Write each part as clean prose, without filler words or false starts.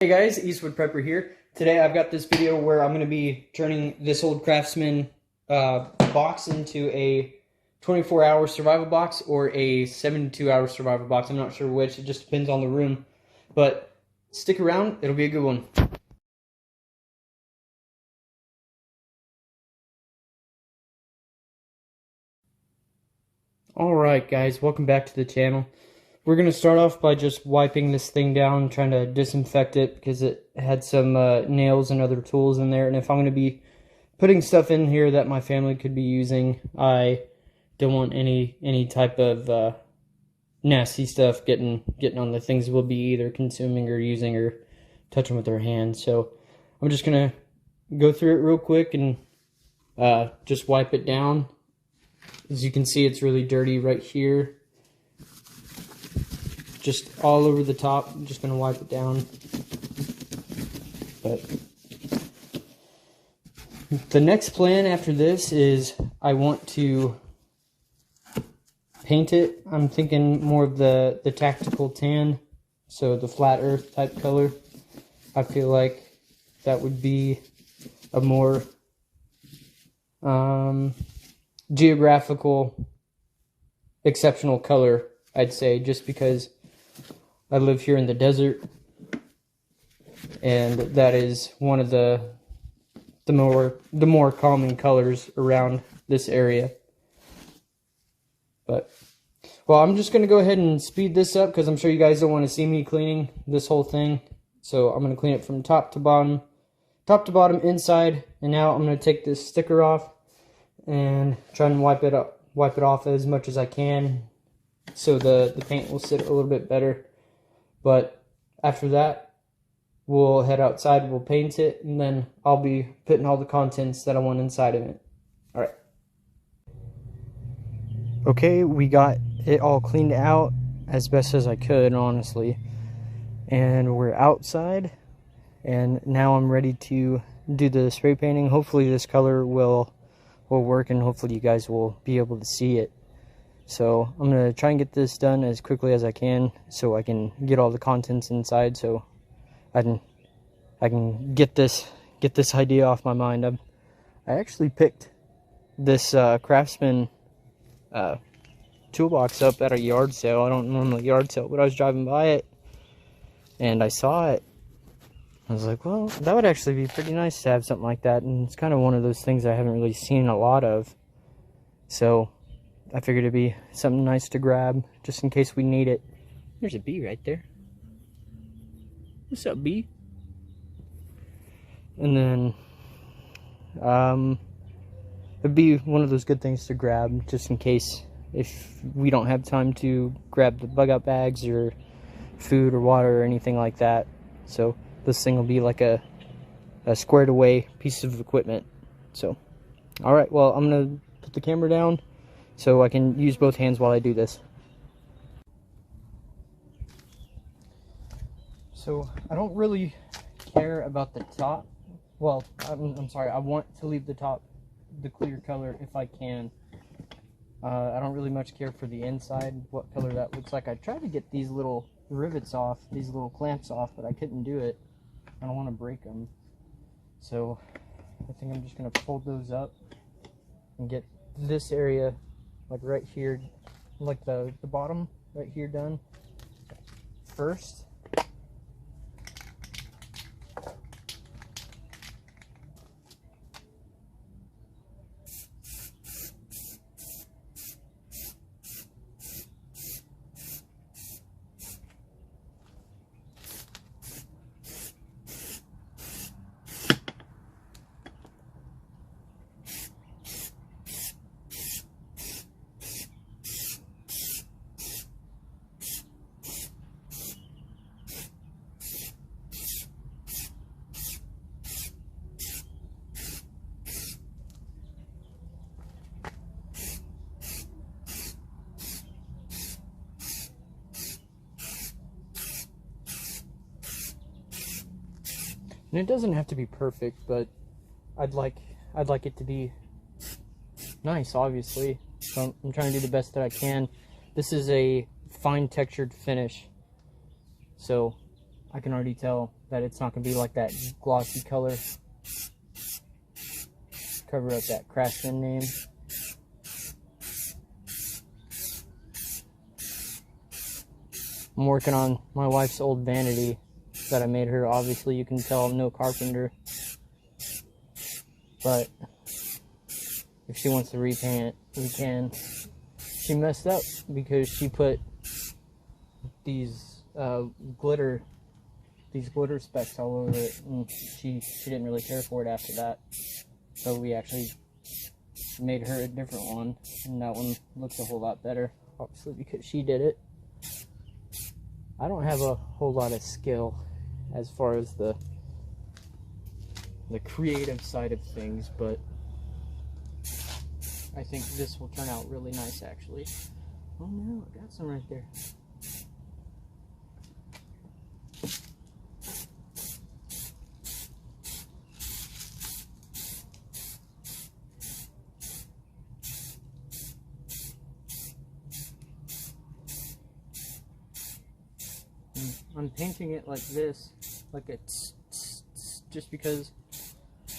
Hey guys, Eastwood Prepper here. Today I've got this video where I'm going to be turning this old Craftsman box into a 24-hour survival box or a 72-hour survival box. I'm not sure which, it just depends on the room. But stick around, it'll be a good one. Alright guys, welcome back to the channel. We're going to start off by just wiping this thing down, trying to disinfect it because it had some nails and other tools in there. And if I'm going to be putting stuff in here that my family could be using, I don't want any type of nasty stuff getting on the things we'll be either consuming or using or touching with our hands. So I'm just going to go through it real quick and just wipe it down. As you can see, it's really dirty right here. Just all over the top. I'm just going to wipe it down. But the next plan after this is I want to paint it. I'm thinking more of the tactical tan, so the flat earth type color. I feel like that would be a more geographical, exceptional color, I'd say, just because I live here in the desert, and that is one of the more common colors around this area. But well, I'm just going to go ahead and speed this up because I'm sure you guys don't want to see me cleaning this whole thing. So I'm going to clean it from top to bottom inside, and now I'm going to take this sticker off and try and wipe it off as much as I can so the paint will sit a little bit better. But after that, we'll head outside, we'll paint it, and then I'll be putting all the contents that I want inside of it. Alright. Okay, we got it all cleaned out as best as I could, honestly. And we're outside, and now I'm ready to do the spray painting. Hopefully this color will work, and hopefully you guys will be able to see it. So I'm going to try and get this done as quickly as I can so I can get all the contents inside so I can get this idea off my mind. I actually picked this Craftsman toolbox up at a yard sale. I don't normally yard sale, but I was driving by it and I saw it. I was like, well, that would actually be pretty nice to have something like that, and it's kind of one of those things I haven't really seen a lot of. So I figured it'd be something nice to grab just in case we need it. There's a bee right there. What's up, bee? And then it'd be one of those good things to grab just in case if we don't have time to grab the bug out bags or food or water or anything like that. So this thing will be like a squared away piece of equipment. So alright, well, I'm gonna put the camera down so I can use both hands while I do this. So I don't really care about the top. Well, I'm sorry, I want to leave the top the clear color if I can. I don't really much care for the inside, what color that looks like. I tried to get these little rivets off, these little clamps off, but I couldn't do it. I don't want to break them. So I think I'm just going to fold those up and get this area, like right here, like the bottom right here done first. And it doesn't have to be perfect, but I'd like it to be nice, obviously. So I'm trying to do the best that I can. This is a fine textured finish. So I can already tell that it's not going to be like that glossy color. Cover up that craftsman name. I'm working on my wife's old vanity that I made her. Obviously, you can tell I'm no carpenter. But if she wants to repaint it, we can. She messed up because she put these glitter specks all over it, and she didn't really care for it after that. So we actually made her a different one, and that one looks a whole lot better, obviously because she did it. I don't have a whole lot of skill as far as the creative side of things, but I think this will turn out really nice, actually. Oh no, I got some right there. I'm painting it like this, like it's just because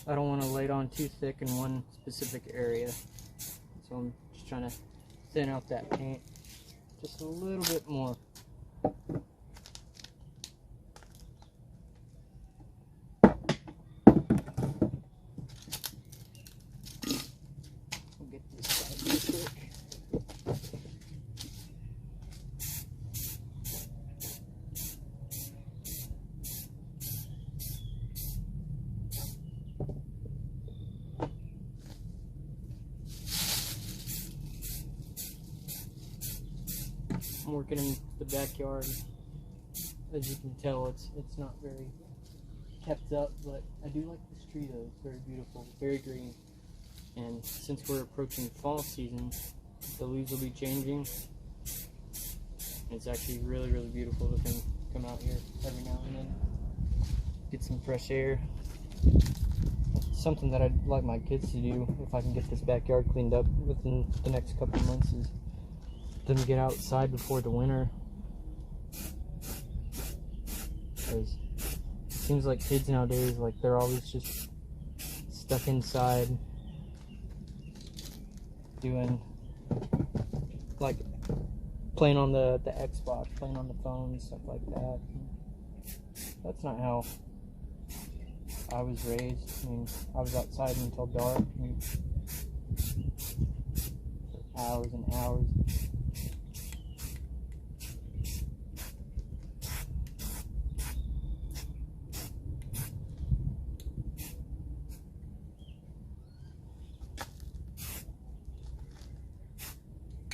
I don't want to lay it on too thick in one specific area. So I'm just trying to thin out that paint just a little bit more. I'll get this side real quick. I'm working in the backyard. As you can tell, it's not very kept up, but I do like this tree though. It's very beautiful, very green. And since we're approaching fall season, the leaves will be changing. It's actually really, really beautiful to come out here every now and then, get some fresh air. Something that I'd like my kids to do if I can get this backyard cleaned up within the next couple of months is them get outside before the winter, because it seems like kids nowadays, like, they're always just stuck inside doing, like, playing on the Xbox, playing on the phone and stuff like that. That's not how I was raised. I mean, I was outside until dark, and for hours and hours.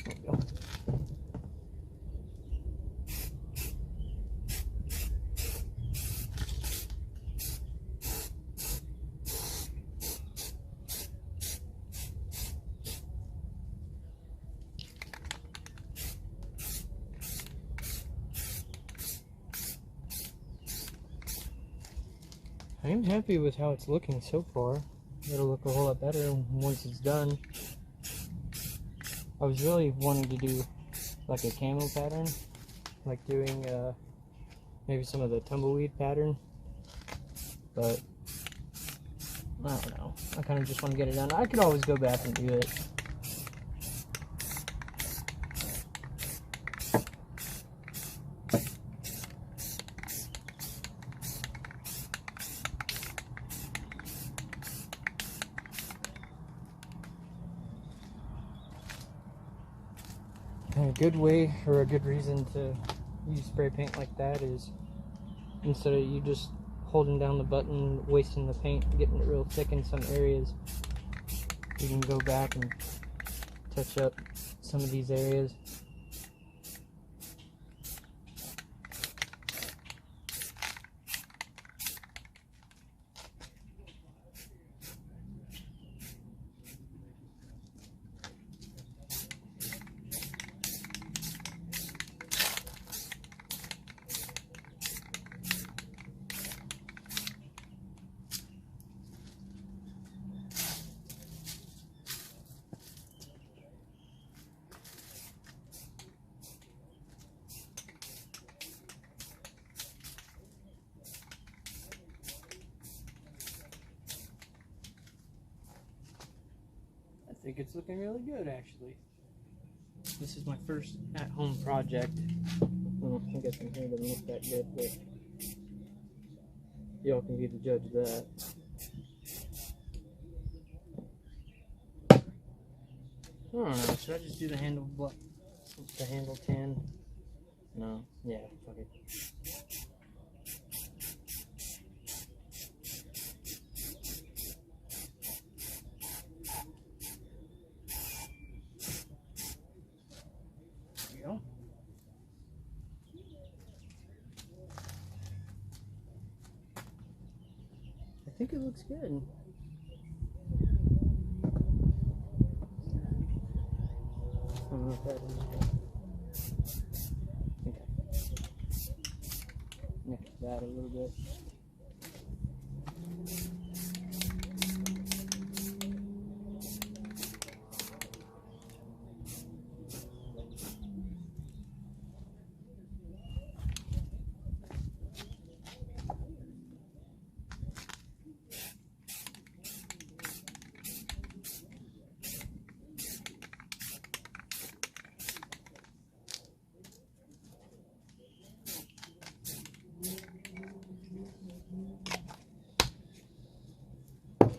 There we go. I'm happy with how it's looking so far. It'll look a whole lot better once it's done. I was really wanting to do like a camo pattern, like doing maybe some of the tumbleweed pattern, but I don't know. I kind of just want to get it done. I could always go back and do it. And a good way, or a good reason to use spray paint like that is, instead of you just holding down the button, wasting the paint, getting it real thick in some areas, you can go back and touch up some of these areas. think it's looking really good, actually. This is my first at-home project. Well, I guess my hair doesn't look that good, but y'all can be the judge of that. I don't know, should I just do the handle tan? No, yeah, fuck it. There we go. I think it looks good. I don't know if that is good. Okay. Mix that a little bit.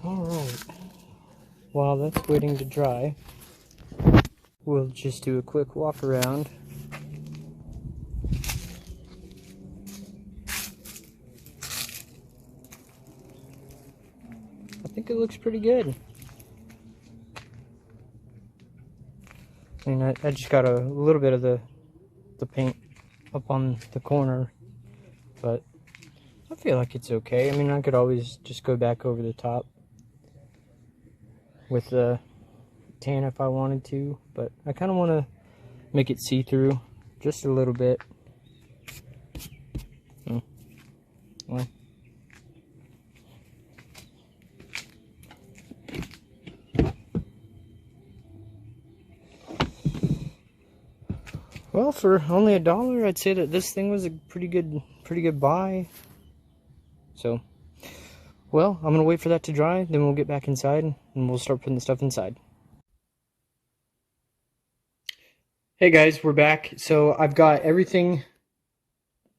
Alright, while that's waiting to dry, we'll just do a quick walk around. I think it looks pretty good. I mean, I just got a little bit of the paint up on the corner, but I feel like it's okay. I mean, I could always just go back over the top with the tan if I wanted to, but I kind of want to make it see-through just a little bit. Well, for only $1, I'd say that this thing was a pretty good buy. So, well, I'm gonna wait for that to dry, then we'll get back inside and we'll start putting the stuff inside. Hey guys, we're back. So I've got everything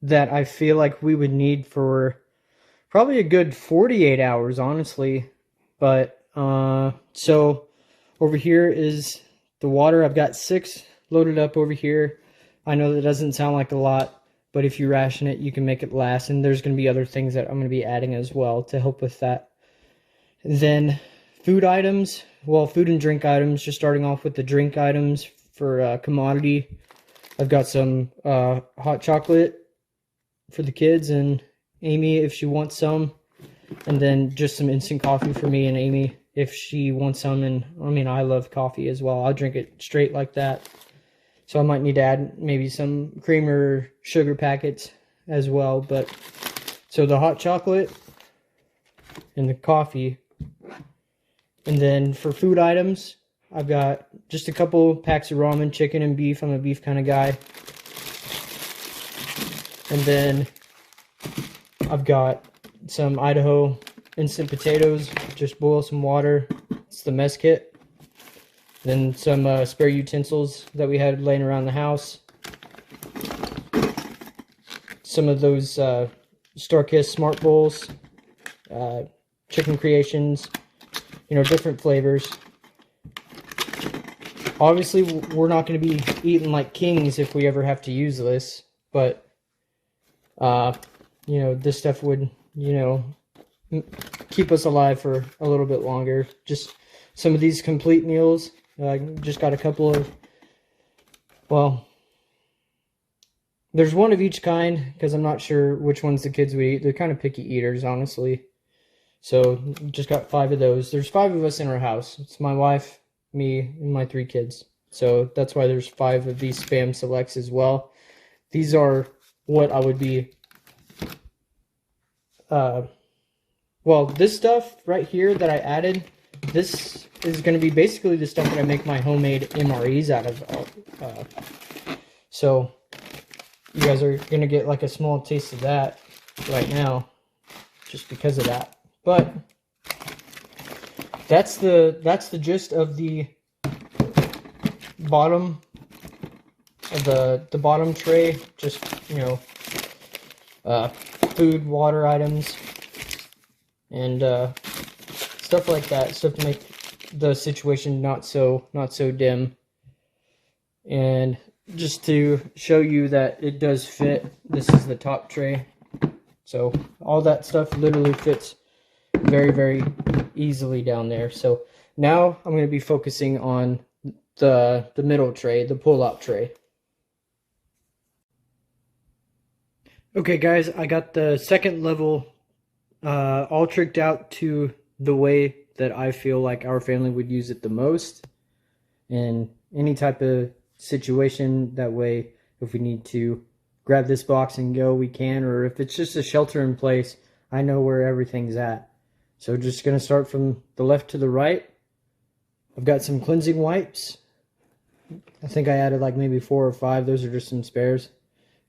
that I feel like we would need for probably a good 48 hours, honestly. But, so over here is the water. I've got 6 loaded up over here. I know that doesn't sound like a lot, but if you ration it, you can make it last. And there's going to be other things that I'm going to be adding as well to help with that. Then food items, well, food and drink items, just starting off with the drink items for commodity. I've got some hot chocolate for the kids and Amy if she wants some. And then just some instant coffee for me and Amy if she wants some. And I mean, I love coffee as well. I'll drink it straight like that. So I might need to add maybe some cream or sugar packets as well. But so the hot chocolate and the coffee. And then for food items, I've got just a couple packs of ramen, chicken and beef. I'm a beef kind of guy. And then I've got some Idaho instant potatoes. Just boil some water. It's the mess kit. Then some spare utensils that we had laying around the house. Some of those Starkist Smart Bowls, Chicken Creations, you know, different flavors. Obviously, we're not going to be eating like kings if we ever have to use this, but, you know, this stuff would, you know, keep us alive for a little bit longer. Just some of these complete meals. Just got a couple of, well, there's one of each kind, because I'm not sure which ones the kids would eat. They're kind of picky eaters, honestly. So, just got 5 of those. There's 5 of us in our house. It's my wife, me, and my 3 kids. So, that's why there's 5 of these Spam Selects as well. These are what I would be, well, this stuff right here that I added, this is going to be basically the stuff that I make my homemade MREs out of. So, you guys are going to get like a small taste of that right now, just because of that. But that's the gist of the bottom of the bottom tray, just, you know, food, water items, and stuff like that, stuff to make the situation not so dim. And just to show you that it does fit, this is the top tray. So all that stuff literally fits very, very easily down there. So now I'm going to be focusing on the middle tray, the pull-out tray. Okay guys, I got the second level all tricked out to the way that I feel like our family would use it the most in any type of situation. That way, if we need to grab this box and go, we can, or if it's just a shelter in place, I know where everything's at. So just going to start from the left to the right. I've got some cleansing wipes. I think I added like maybe 4 or 5. Those are just some spares,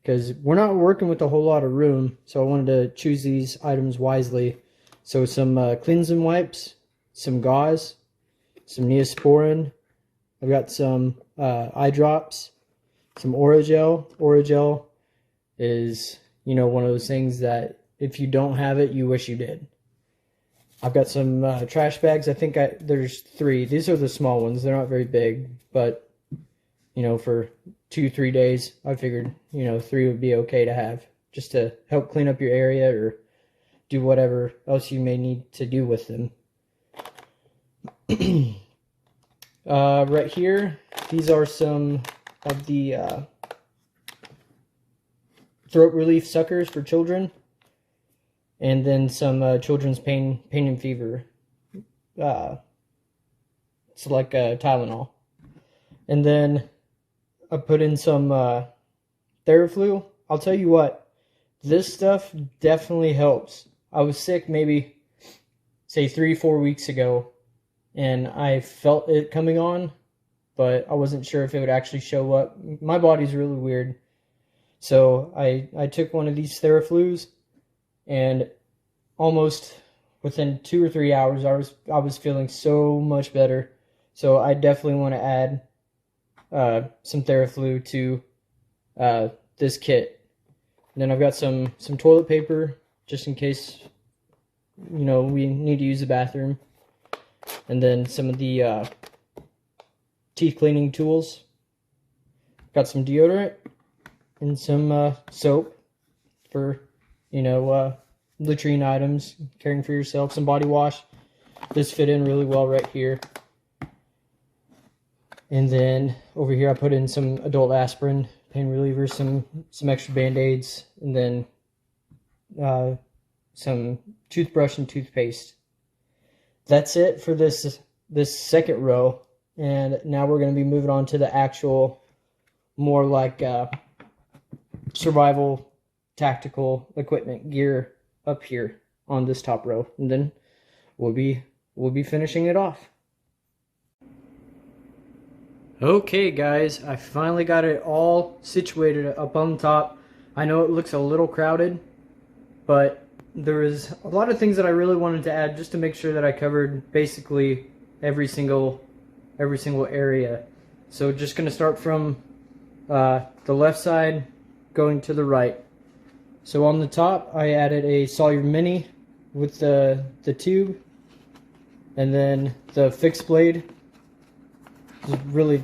because we're not working with a whole lot of room, so I wanted to choose these items wisely. So some cleansing wipes, some gauze, some Neosporin. I've got some eye drops, some Oragel. Oragel is, you know, one of those things that if you don't have it, you wish you did. I've got some trash bags. I think there's 3. These are the small ones. They're not very big, but, you know, for 2-3 days, I figured, you know, 3 would be okay to have, just to help clean up your area or do whatever else you may need to do with them. Right here, these are some of the throat relief suckers for children, and then some children's pain and fever. It's like Tylenol. And then I put in some Theraflu. I'll tell you what, this stuff definitely helps. I was sick maybe, say, 3-4 weeks ago, and I felt it coming on, but I wasn't sure if it would actually show up. My body's really weird. So I took one of these Theraflus, and almost within 2 or 3 hours, I was feeling so much better. So I definitely want to add some Theraflu to this kit. And then I've got some toilet paper, just in case, you know, we need to use the bathroom. And then some of the teeth cleaning tools. Got some deodorant and some soap for, you know, latrine items, caring for yourself. Some body wash. This fit in really well right here. And then over here I put in some adult aspirin, pain relievers, some extra band-aids, and then some toothbrush and toothpaste. That's it for this second row. And now we're going to be moving on to the actual, more like survival tactical equipment gear up here on this top row, and then we'll be finishing it off. Okay guys, I finally got it all situated up on top. I know it looks a little crowded, but there is a lot of things that I really wanted to add just to make sure that I covered basically every single area. So just going to start from the left side going to the right. So on the top I added a Sawyer Mini with the tube, and then the fixed blade is really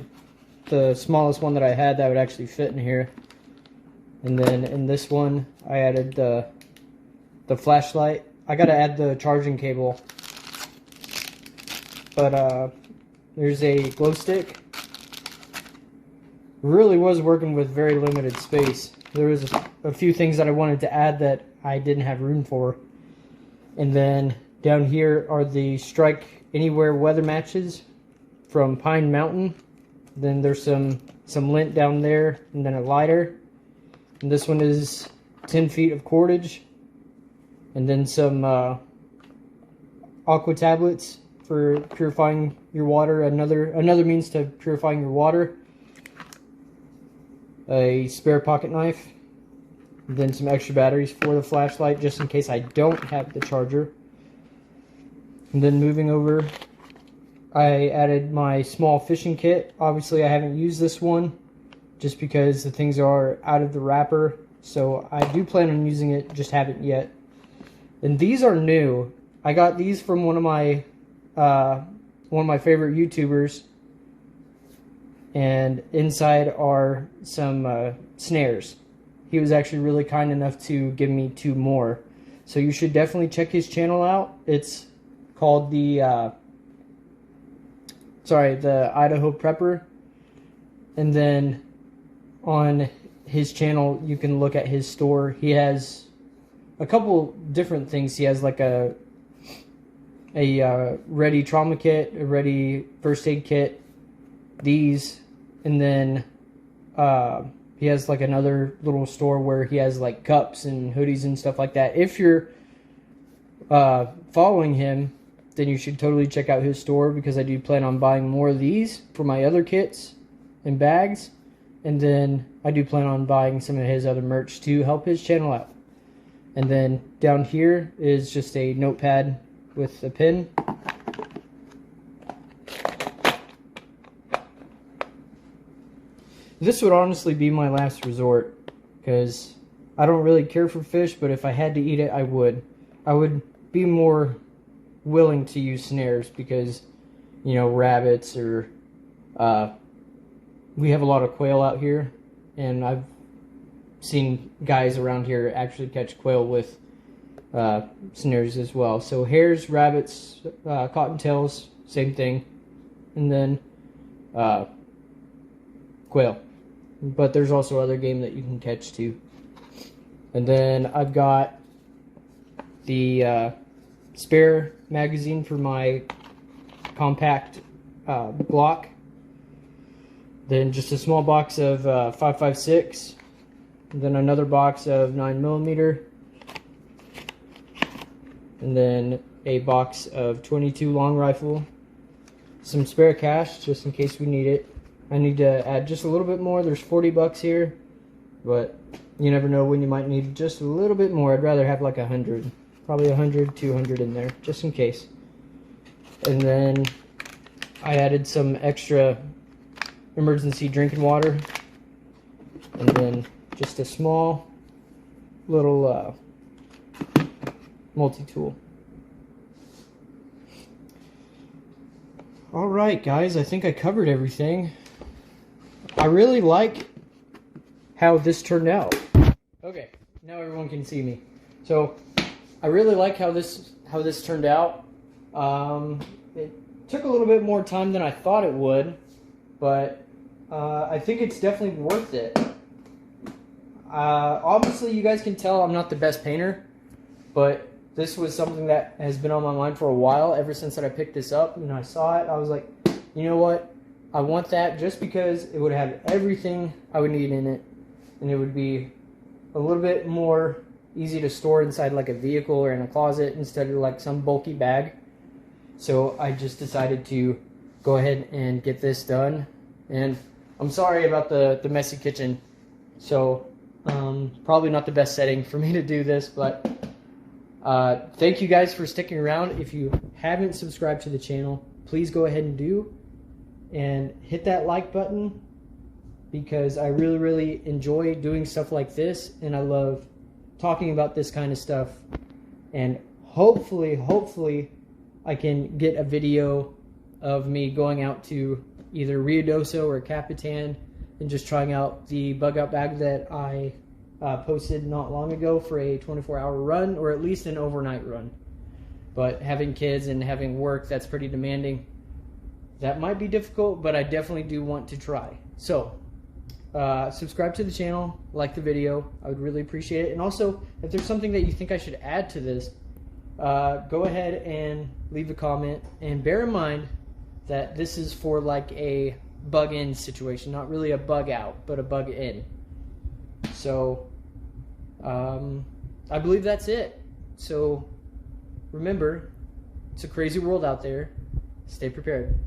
the smallest one that I had that would actually fit in here. And then in this one I added the flashlight. I gotta add the charging cable, but there's a glow stick. Really was working with very limited space. There was a few things that I wanted to add that I didn't have room for. And then down here are the Strike Anywhere weather matches from Pine Mountain. Then there's some lint down there, and then a lighter. And this one is 10 feet of cordage. And then some aqua tablets for purifying your water. Another means to purifying your water. A spare pocket knife. And then some extra batteries for the flashlight, just in case I don't have the charger. And then moving over I added my small fishing kit. Obviously I haven't used this one just because the things are out of the wrapper, so I do plan on using it, just haven't yet. And these are new. I got these from one of my favorite YouTubers, and inside are some snares. He was actually really kind enough to give me 2 more, so you should definitely check his channel out. It's called the Idaho Prepper. And then on his channel you can look at his store. He has a couple different things. He has like a ready trauma kit, a ready first aid kit, these, and then he has like another little store where he has like cups and hoodies and stuff like that. If you're following him, then you should totally check out his store, because I do plan on buying more of these for my other kits and bags. And then I do plan on buying some of his other merch to help his channel out. And then down here is just a notepad with a pen. This would honestly be my last resort, because I don't really care for fish, but if I had to eat it, I would. I would be more willing to use snares because, you know, rabbits or we have a lot of quail out here, and I've seen guys around here actually catch quail with snares as well. So hares, rabbits, cottontails, same thing, and then quail. But there's also other game that you can catch too. And then I've got the spare magazine for my compact Glock. Then just a small box of 5.56. Then another box of 9mm. And then a box of 22 long rifle. Some spare cash just in case we need it. I need to add just a little bit more. There's 40 bucks here, but you never know when you might need just a little bit more. I'd rather have like 100, probably 100, 200 in there, just in case. And then I added some extra emergency drinking water, and then just a small little multi-tool. Alright guys, I think I covered everything. I really like how this turned out. Okay, now everyone can see me. So I really like how this turned out. It took a little bit more time than I thought it would, but I think it's definitely worth it. Obviously you guys can tell I'm not the best painter, but this was something that has been on my mind for a while. Ever since that I picked this up and I saw it, I was like, you know what? I want that, just because it would have everything I would need in it, and it would be a little bit more easy to store inside like a vehicle or in a closet instead of like some bulky bag. So I just decided to go ahead and get this done. And I'm sorry about the messy kitchen. So probably not the best setting for me to do this, but thank you guys for sticking around. If you haven't subscribed to the channel, please go ahead and do, and hit that like button, because I really enjoy doing stuff like this, and I love talking about this kind of stuff. And hopefully I can get a video of me going out to either Ruidoso or Capitan and just trying out the bug out bag that I posted not long ago for a 24-hour run, or at least an overnight run. But having kids and having work that's pretty demanding, that might be difficult, but I definitely do want to try. So subscribe to the channel, like the video, I would really appreciate it. And also, if there's something that you think I should add to this, go ahead and leave a comment. And bear in mind that this is for like a bug in situation, not really a bug out, but a bug in. So I believe that's it. So remember, it's a crazy world out there. Stay prepared.